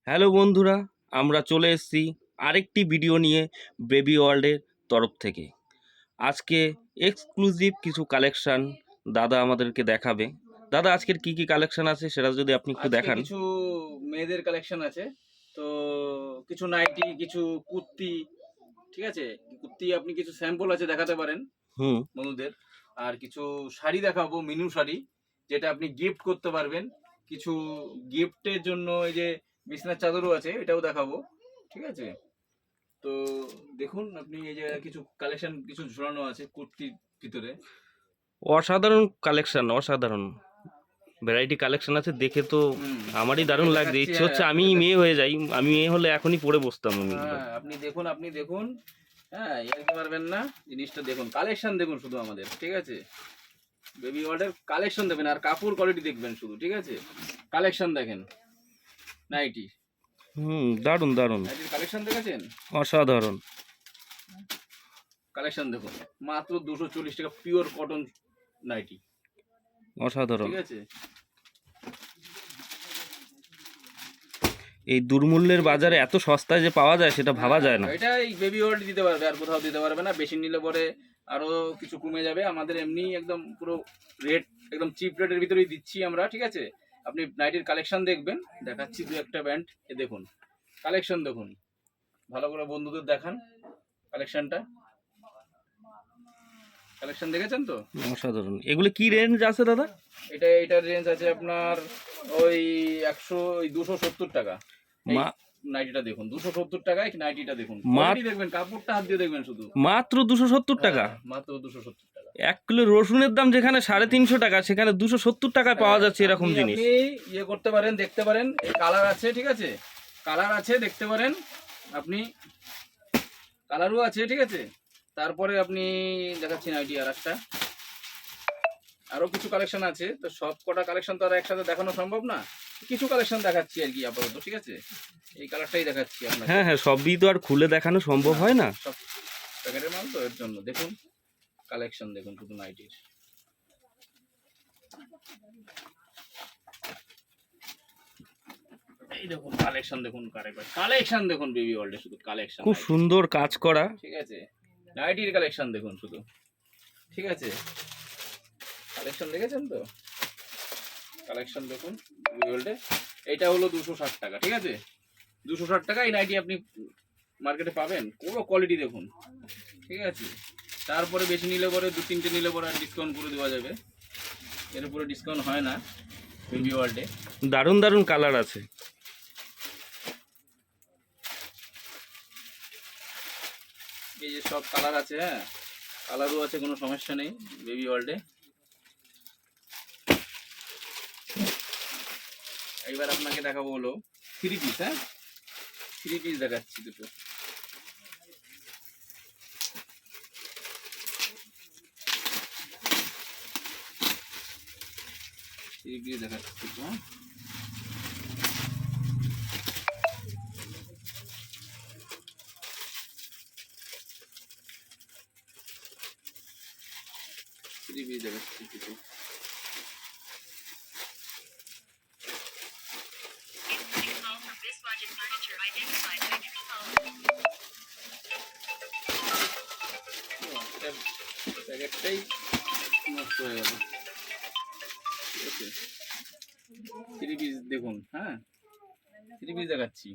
Hello বন্ধুরা, আমরা চলে এসেছি আরেকটি ভিডিও নিয়ে বেবি ওয়ার্ল্ডের তরফ থেকে। আজকে এক্সক্লুসিভ কিছু কালেকশন দাদা আমাদেরকে দেখাবে। দাদা, আজকের কি কি কালেকশন আছে সেটা যদি আপনি একটু আজকে দেখান। কিছু মেয়েদের কালেকশন আছে। তো কিছু নাইটি, কিছু কুর্তি, ঠিক আছে। কুর্তি আপনি কিছু স্যাম্পল আছে দেখাতে পারেন হুম। বন্ধুদের। আর কিছু শাড়ি দেখাবো, মিনু শাড়ি, যেটা আপনি গিফট করতে পারবেন। কিছু গিফটের জন্য এই যে বিছনার চাদরও আছে, এটাও দেখাবো, ঠিক আছে। তো দেখুন আপনি, এই যে কিছু কালেকশন কিছু ঝুলানো আছে কুর্তির ভিতরে। অসাধারণ কালেকশন, অসাধারণ ভ্যারাইটি কালেকশন আছে, দেখে তো আমারই দারুণ লাগছে। দেখাচ্ছি, ইচ্ছে হ্যাঁ হচ্ছে আমি আপনাকে মেয়ে হয়ে যাই, আমি মেয়ে হলে এখনই পরে বসতাম আমি। হ্যাঁ আপনি দেখুন, হ্যাঁ এরকম পারবেন না। জিনিসটা দেখুন, কালেকশন দেখুন শুধু আমাদের, ঠিক আছে। বেবি ওয়ার্ডের কালেকশন দেখবেন আর কাপড় কোয়ালিটি দেখবেন শুধু, ঠিক আছে। কালেকশন দেখেন নাইটি, দারুণ দারুণ, নাইটির কালেকশন দেখেছেন, অসাধারণ। কালেকশন দেখুন। মাত্র 240 টাকা পিওর কটন নাইটি, অসাধারণ। ঠিক আছে। এই দুর্মূল্যের বাজারে এত সস্তায় যে পাওয়া যায় সেটা ভাবা যায় না। এটা এই বেবি ওয়ার্ল্ড দিতে পারবে, আর কোথাও দিতে পারবে না। বেশি নিলে পরে আরো কিছু কমে যাবে। আমাদের এমনি একদম পুরো রেট, একদম চিপ রেটের ভিতরেই দিচ্ছি আমরা, ঠিক আছে। আপনি নাইটির কালেকশন দেখবেন, দেখাচ্ছি দু একটা ব্যান্ড। এ দেখুন কালেকশন দেখুন, ভালো করে বন্ধুদের দেখান কালেকশনটা। কালেকশন দেখেছেন তো? অসাধারণ। এগুলো কি রেঞ্জ আছে দাদা? এটার রেঞ্জ আছে আপনার ওই 270 টাকা। এই মা নাইটিটা দেখুন 270 টাকায়, নাইটিটা দেখুন, মা কোয়ালিটি দেখবেন, কাপড়টা হাত দিয়ে দেখবেন শুধু। মাত্র 270 টাকা। মাত্র 270 টাকা। 1 কিলো রসুনের দাম যেখানে 350 টাকা, সেখানে 270 টাকায় পাওয়া যাচ্ছে এরকম জিনিস। আপনি ইয়ে করতে পারেন, দেখতে পারেন, কালার আছে, ঠিক আছে। কালার আছে, দেখতে পারেন আপনি, কালারও আছে, ঠিক আছে। তারপরে আপনি দেখাচ্ছি নাইটি আর একটা, আরো কিছু কালেকশন আছে। তো সব কটা কালেকশন তো আর একসাথে দেখানো সম্ভব না, কিছু কালেকশন দেখাচ্ছি আর কি আপাতত, ঠিক আছে। এই কালারটাই দেখাচ্ছি আপনাকে। হ্যাঁ হ্যাঁ, সবই তো আর খুলে দেখানো সম্ভব হয় না। সব প্যাকেটের মাল তো, এর জন্য দেখুন কালেকশন দেখুন শুধু নাইটির। এই দেখুন কালেকশন দেখুন, কালেকশন দেখুন বেবি ওয়ার্ল্ডে শুধু কালেকশন, খুব সুন্দর কাজ করা। ঠিক আছে। নাইটির কালেকশন দেখুন শুধু, ঠিক আছে। কালেকশন দেখেছেন তো? কালেকশন দেখুন বেবি ওয়ার্ল্ডে। এটা হলো 260 টাকা, ঠিক আছে। 260 টাকা এই নাইটি আপনি মার্কেটে পাবেন। পুরো কোয়ালিটি দেখুন, ঠিক আছে। তারপরে বেশি নিলে পরে, 2-3টে নিলে পরে আর ডিসকাউন্ট করে দেওয়া যাবে। এর উপরে ডিসকাউন্ট হয় না বেবি ওয়ার্ল্ডে। দারুণ দারুণ কালার আছে। এই যে সব কালার আছে, হ্যাঁ কালারও আছে, কোনো সমস্যা নেই বেবি ওয়ার্ল্ডে। এইবার আপনাকে দেখাবো হলো 3 পিস, হ্যাঁ 3 পিস দেখাচ্ছি দুটো। থ্রি পিস দেখাচ্ছি দুটো, হ্যাঁ। থ্রি পিস দেখাচ্ছি দুটো। প্যাকেটটাই নষ্ট হয়ে গেল, ঠিক আছে। 3 পিস দেখুন, হ্যাঁ 3 পিস দেখাচ্ছি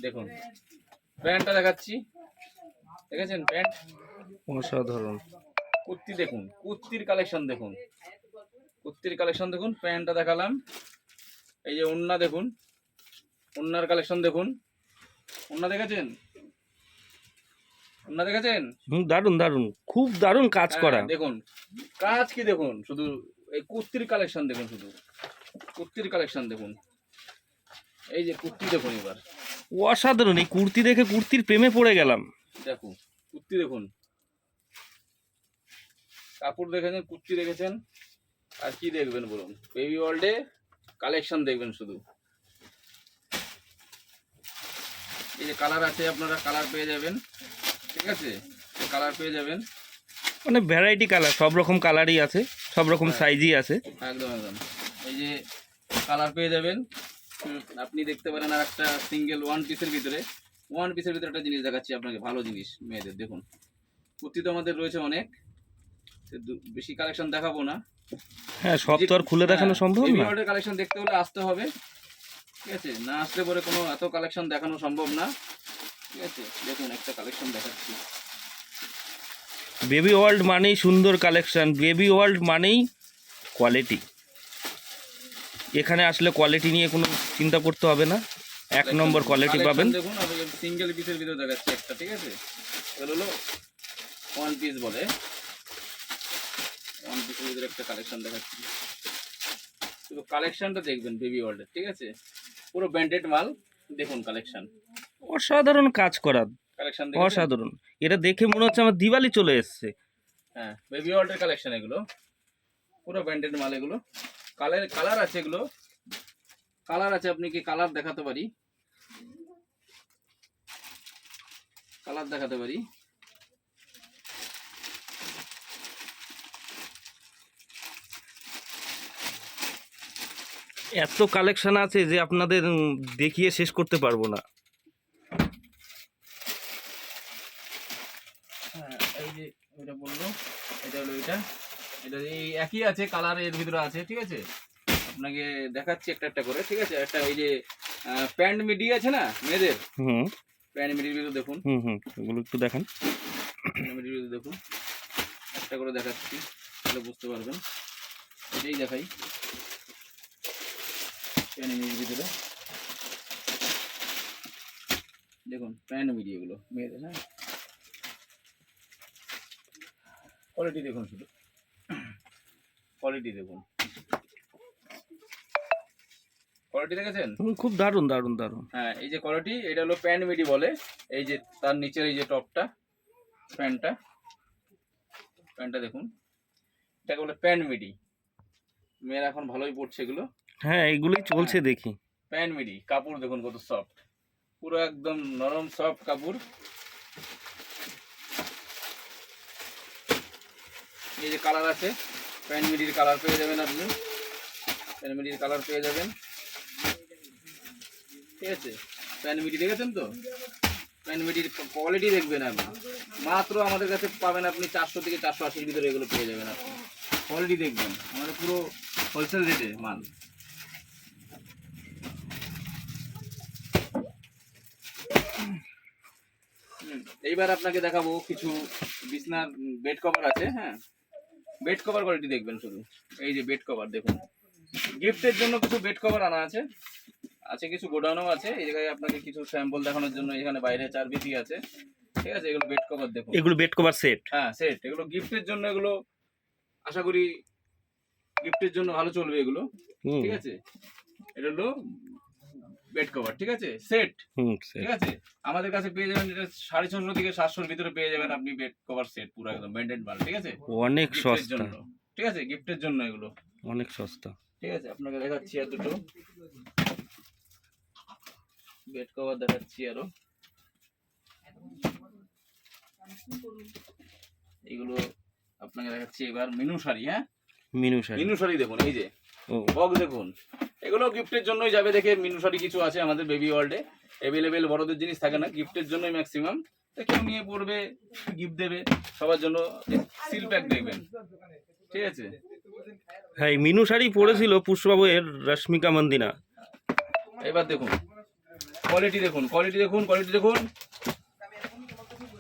দেখুন। প্যান্টটা দেখাচ্ছি, দেখেছেন প্যান্ট? অসাধারণ। কুর্তি দেখুন, কুর্তির কালেকশন দেখুন, কুর্তির কালেকশন দেখুন। প্যান্টটা দেখালাম, এই যে ওন্না দেখুন, ওন্নার কালেকশন দেখুন। ওন্না দেখেছেন? ওন্না দেখেছেন? দারুণ দারুণ, খুব দারুণ কাজ করা। দেখুন কাজ কি দেখুন শুধু। এই কুর্তির কালেকশন দেখুন শুধু, কুর্তির কালেকশন দেখুন। এই যে কুর্তি দেখুন এবার, অসাধারণ। এই কুর্তি দেখে কুর্তির প্রেমে পড়ে গেলাম। দেখুন কুর্তি দেখুন, কাপড় দেখেছেন, কুর্তি দেখেছেন, আর কি দেখবেন বলুন? বেবি ওয়ার্ল্ডে কালেকশন দেখবেন শুধু। এই যে কালার আছে, আপনারা কালার পেয়ে যাবেন, ঠিক আছে। কালার পেয়ে যাবেন, মানে ভ্যারাইটি কালার, সব রকম কালারই আছে, সব রকম সাইজই আছে। একদম একদম। এই যে কালার পেয়ে যাবেন, আপনি দেখতে পারেন আর একটা সিঙ্গেল ওয়ান পিসের ভিতরে একটা জিনিস দেখাচ্ছি আপনাকে, ভালো জিনিস মেয়েদের। দেখুন কুর্তি তো আমাদের রয়েছে অনেক, বেশি কালেকশন দেখাবো না। হ্যাঁ, সব তো আর খুলে দেখানো সম্ভব বেবি না। ওয়ার্ল্ডের কালেকশন দেখতে হলে আসতে হবে, ঠিক আছে? না আসলে পরে কোনো এত কালেকশন দেখানো সম্ভব না, ঠিক আছে? দেখুন একটা কালেকশন দেখাচ্ছি। বেবি ওয়ার্ল্ড মানেই সুন্দর কালেকশন, বেবি ওয়ার্ল্ড মানেই কোয়ালিটি। এখানে আসলে কোয়ালিটি নিয়ে কোনো চিন্তা করতে হবে না, 1 নম্বর কোয়ালিটি পাবেন। দেখুন আমি সিঙ্গেল পিসের ভিতরে দেখাচ্ছি একটা, ঠিক আছে? এগুলো হলো ওয়ান পিস বলে, ওয়ান পিসের ভিতরে একটা কালেকশন দেখাচ্ছি। শুধু কালেকশনটা দেখবেন বেবি ওয়ার্ল্ডের, ঠিক আছে? পুরো ব্র্যান্ডেড মাল। দেখুন কালেকশন, অসাধারণ কাজ করা, কালেকশন অসাধারণ। এটা দেখে মনে হচ্ছে আমার দিওয়ালি চলে এসছে। হ্যাঁ, বেবি ওয়ার্ল্ডের কালেকশন এগুলো, পুরো ব্র্যান্ডেড মাল এগুলো। কালার আছে, এগুলো কালার আছে। আপনি কি কালার দেখাতে পারি? কালার দেখাতে পারি। এত কালেকশন আছে যে আপনাদের দেখিয়ে শেষ করতে পারবো না। হ্যাঁ, এই যে এটা বললো, এটা হলো এটা এই একই আছে, কালার এর ভিতরে আছে, ঠিক আছে? আপনাকে দেখাচ্ছি একটা একটা করে, ঠিক আছে? একটা এই যে প্যান্ট মিডি আছে না মেয়েদের, হুম প্যান্ট মিডির ভিতরে দেখুন, হুম হুম এগুলো একটু দেখান। প্যান্ট মিডির ভিতরে দেখুন, একটা করে দেখাচ্ছি তাহলে বুঝতে পারবেন। এটাই দেখাই, প্যান্ট মিডির ভিতরে দেখুন, প্যান্ট মিডি এগুলো মেয়েদের। হ্যাঁ, কোয়ালিটি দেখুন, শুধু কোয়ালিটি দেখুন, কোয়ালিটি দেখেছেন? খুব দারুণ দারুণ দারুণ। হ্যাঁ, এই যে কোয়ালিটি, এটা হলো প্যান্ট মিডি বলে। এই যে তার নিচের এই যে টপটা, প্যান্টটা দেখুন, এটাকে বলে প্যান্ট মিডি। মেয়েরা এখন ভালোই পড়ছে এগুলো। হ্যাঁ, এগুলোই চলছে দেখি। প্যান্ট মিডি কাপড় দেখুন কত সফট, পুরো একদম নরম সফট কাপড়। এই যে কালার আছে, প্যান্ট মিডির কালার পেয়ে যাবেন আপনি, প্যান্ট মিডির কালার পেয়ে যাবেন, ঠিক আছে? প্যান্ট মিডি দেখেছেন তো? প্যান্ট মিডির কোয়ালিটি দেখবেন আপনি, মাত্র আমাদের কাছে পাবেন আপনি 400 থেকে 480 ভিতরে এগুলো পেয়ে যাবেন আপনি। কোয়ালিটি দেখবেন, আমাদের পুরো হোলসেল রেটে মাল। এইবার আপনাকে দেখাবো কিছু বিছনার বেড কভার আছে। হ্যাঁ, বেড কভার কোয়ালিটি দেখবেন শুধু। এই যে বেড কভার দেখুন, গিফটের জন্য কিছু বেড কভার আনা আছে, কিছু গোডাউনও আছে। এই জায়গায় আপনাকে কিছু স্যাম্পল দেখানোর জন্য এখানে বাইরে 4 বিসি আছে, ঠিক আছে? এগুলো বেড কভার দেখুন, এগুলো বেড কভার সেট। হ্যাঁ সেট। এগুলো গিফটের জন্য, এগুলো আশা করি গিফটের জন্য ভালো চলবে এগুলো, ঠিক আছে? এটা হলো বেড কভার, ঠিক আছে? সেট, ঠিক আছে? আমাদের কাছে পেয়ে যাবেন এটা 650 থেকে 700 এর ভিতরে পেয়ে যাবেন আপনি বেড কভার সেট, পুরো একদম ব্র্যান্ডেড মাল, ঠিক আছে? অনেক সস্তা, ঠিক আছে? গিফটের জন্য এগুলো অনেক সস্তা, ঠিক আছে? আপনাকে দেখাচ্ছি আর দুটো বেড কভার দেখাচ্ছি আরো। এগুলো আপনাকে দেখাচ্ছি এবার মিনু শাড়ি। হ্যাঁ, মিনু শাড়ি দেখুন, এই যে বক্স দেখুন, এগুলো গিফটের জন্যই যাবে। দেখে মিনু শাড়ি কিছু আছে আমাদের বেবি ওয়ার্ল্ডে, অ্যাভেলেবেল বড়দের জিনিস থাকে না, গিফটের জন্যই ম্যাক্সিমাম। কেউ নিয়ে পড়বে, গিফট দেবে সবার জন্য। সিল প্যাক দেখবেন, ঠিক আছে? হ্যাঁ, মিনু শাড়ি পরেছিল পুষ্পবাবু এর রশ্মিকা মন্দিনা। এবার দেখুন কোয়ালিটি দেখুন, কোয়ালিটি দেখুন, কোয়ালিটি দেখুন,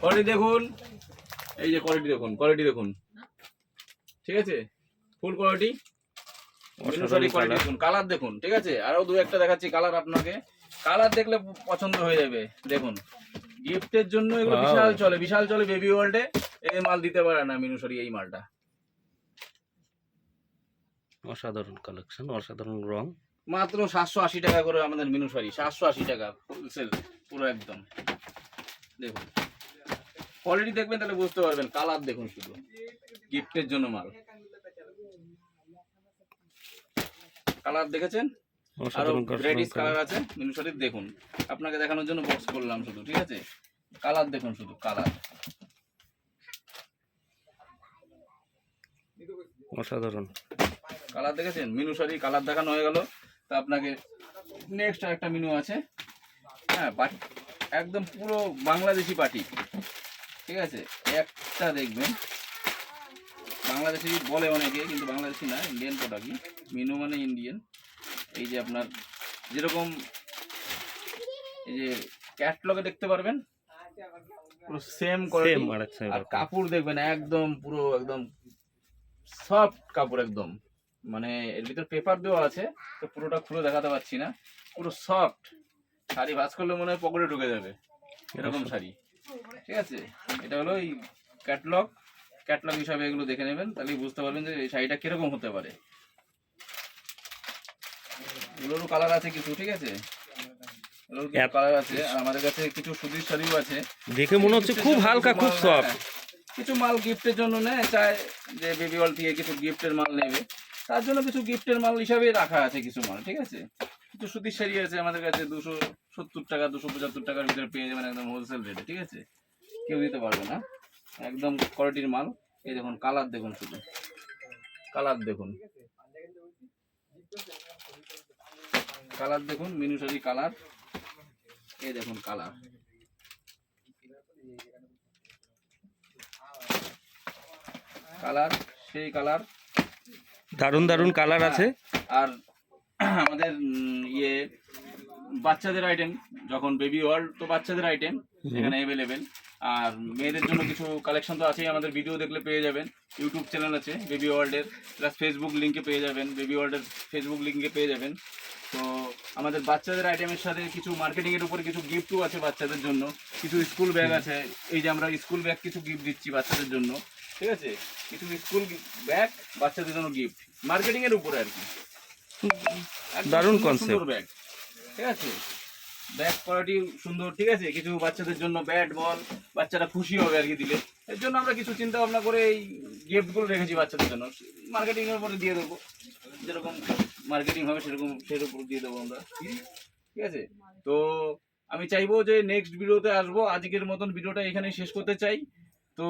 কোয়ালিটি দেখুন। এই যে কোয়ালিটি দেখুন, কোয়ালিটি দেখুন, ঠিক আছে? ফুল কোয়ালিটি মিনু শাড়ি কোয়ালিটি দেখুন, কালার দেখুন, ঠিক আছে? আরো দু একটা দেখাচ্ছি কালার আপনাকে, কালার দেখলে পছন্দ হয়ে যাবে। দেখুন, গিফটের জন্য এগুলো বিশাল চলে, বিশাল চলে বেবি ওয়ার্ল্ডে। এই মাল দিতে পারে না মিনু শাড়ি, এই মালটা। অসাধারণ কালেকশন, অসাধারণ রং। মাত্র 780 টাকা করে আমাদের মিনু শাড়ি, 780 টাকা হোলসেল, পুরো একদম। দেখুন কোয়ালিটি দেখবেন তাহলে বুঝতে পারবেন। কালার দেখুন শুধু, গিফটের জন্য মাল। কালার দেখেছেন? আরো ভ্যারাইটিস কালার আছে মিনু শাড়ির। দেখুন, আপনাকে দেখানোর জন্য বক্স করলাম শুধু, ঠিক আছে? কালার দেখুন শুধু, কালার অসাধারণ কালার দেখেছেন? মিনু শাড়ি কালার দেখানো হয়ে গেল। তো আপনাকে নেক্সট একটা মেনু আছে। হ্যাঁ, একদম পুরো বাংলাদেশি পাটি, ঠিক আছে। একটা দেখবেন, বাংলাদেশি বলে অনেকে, কিন্তু বাংলাদেশি না, ইন্ডিয়ান প্রোডাক্টই। মেনু মানে ইন্ডিয়ান। এই যে আপনার যেরকম এই যে ক্যাটলগে দেখতে পারবেন, পুরো সেম কোয়ালিটি। আর কাপড় দেখবেন একদম পুরো একদম সফট কাপড় একদম, মানে এর ভিতর পেপার দেওয়া আছে, তো পুরোটা খুলে দেখাতে পারছি না। পুরো সফট শাড়ি, ভাঁজ করলে মনে হয় পকেটে ঢুকে যাবে এরকম শাড়ি, ঠিক আছে। এটা হলো এই ক্যাটলগ হিসাবে এগুলো দেখে নেবেন, তাহলেই বুঝতে পারবেন যে এই শাড়িটা কিরকম হতে পারে। এগুলোরও কালার আছে কিছু, ঠিক আছে, এগুলোর কিছু কালার আছে। আর আমাদের কাছে কিছু সুতির শাড়িও আছে, দেখে মনে হচ্ছে খুব হালকা, খুব সফট। কিছু মাল গিফটের জন্য নেয়, চায় যে বেবি ওয়াল থেকে কিছু গিফটের মাল নেবে, তার জন্য কিছু গিফটের মাল হিসাবে রাখা আছে কিছু মাল, ঠিক আছে। কিছু সুতির শাড়ি আছে আমাদের কাছে 270 টাকা 275 টাকার ভিতরে পেয়ে যাবেন একদম হোলসেল রেটে, ঠিক আছে। কেউ দিতে পারবে না, একদম কোয়ালিটির মাল। এই দেখুন কালার দেখুন, শুধু কালার দেখুন, কালার দেখুন, মিনু শাড়ি কালার। এই দেখুন কালার, কালার সেই কালার, দারুণ দারুণ কালার আছে। আর আমাদের ইয়ে বাচ্চাদের আইটেম, যখন বেবি ওয়ার্ল্ড তো বাচ্চাদের আইটেম এখানে অ্যাভেলেবেল। আর মেয়েদের জন্য কিছু কালেকশন তো আছেই, আমাদের ভিডিও দেখলে পেয়ে যাবেন। ইউটিউব চ্যানেল আছে বেবি ওয়ার্ল্ডের, প্লাস ফেসবুক লিঙ্কে পেয়ে যাবেন, বেবি ওয়ার্ল্ডের ফেসবুক লিঙ্কে পেয়ে যাবেন। তো আমাদের বাচ্চাদের আইটেমের সাথে কিছু মার্কেটিংয়ের উপরে কিছু গিফটও আছে বাচ্চাদের জন্য। কিছু স্কুল ব্যাগ আছে, এই যে আমরা স্কুল ব্যাগ কিছু গিফট দিচ্ছি বাচ্চাদের জন্য, ঠিক আছে। কিছু স্কুল ব্যাগ বাচ্চাদের জন্য গিফট, মার্কেটিংয়ের উপরে আর কি। দারুণ কনসেপ্ট ব্যাগ, ঠিক আছে, ব্যাগ কোয়ালিটি সুন্দর, ঠিক আছে। কিছু বাচ্চাদের জন্য ব্যাট বল, বাচ্চারা খুশি হবে আর কি দিলে, এর জন্য আমরা কিছু চিন্তা ভাবনা করে এই গিফটগুলো রেখেছি বাচ্চাদের জন্য। মার্কেটিং এর উপরে দিয়ে দেবো, যেরকম মার্কেটিং হবে সেরকম সের উপর দিয়ে দেবো আমরা, ঠিক আছে। তো আমি চাইবো যে নেক্সট ভিডিওতে আসবো, আজকের মতন ভিডিওটা এখানে শেষ করতে চাই। তো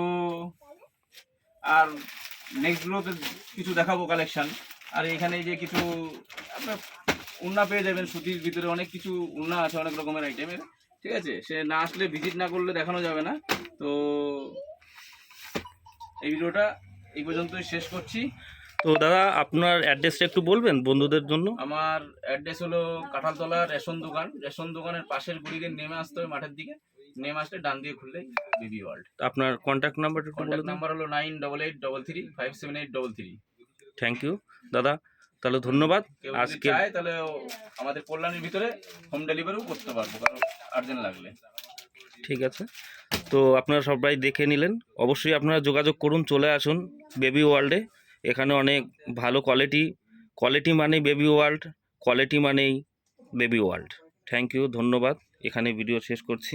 আর নেক্সট ভিডিওতে কিছু দেখাবো কালেকশন। আর এখানে যে কিছু আপনার উন্না পেয়ে যাবেন, সুতির ভিতরে অনেক কিছু উন্না আছে, অনেক রকমের আইটেমের, ঠিক আছে। সে না আসলে, ভিজিট না করলে দেখানো যাবে না। তো এই ভিডিওটা এই পর্যন্তই শেষ করছি। তো দাদা আপনার অ্যাড্রেসটা একটু বলবেন বন্ধুদের জন্য? আমার অ্যাড্রেস হলো কাঁঠালতলা রেশন দোকান। রেশন দোকানের পাশের গুড়ি দিয়ে নেমে আসতে হবে, মাঠের দিকে নেমে আসলে ডান দিয়ে খুললেই বেবি ওয়ার্ল্ড। আপনার কন্ট্যাক্ট নাম্বার একটু বলুন। কন্ট্যাক্ট নাম্বার হলো 9883357833। থ্যাংক ইউ দাদা, তাহলে ধন্যবাদ। কেউ যদি আজকে চায় তাহলে আমাদের কল্যাণীর ভিতরে হোম ডেলিভারিও করতে পারবো, কারণ আর্জেন্ট লাগলে। ঠিক আছে, তো আপনারা সবাই দেখে নিলেন। অবশ্যই আপনারা যোগাযোগ করুন, চলে আসুন বেবি ওয়ার্ল্ডে। এখানে অনেক ভালো কোয়ালিটি মানেই বেবি ওয়ার্ল্ড, কোয়ালিটি মানেই বেবি ওয়ার্ল্ড। থ্যাংক ইউ, ধন্যবাদ। এখানে ভিডিও শেষ করছি।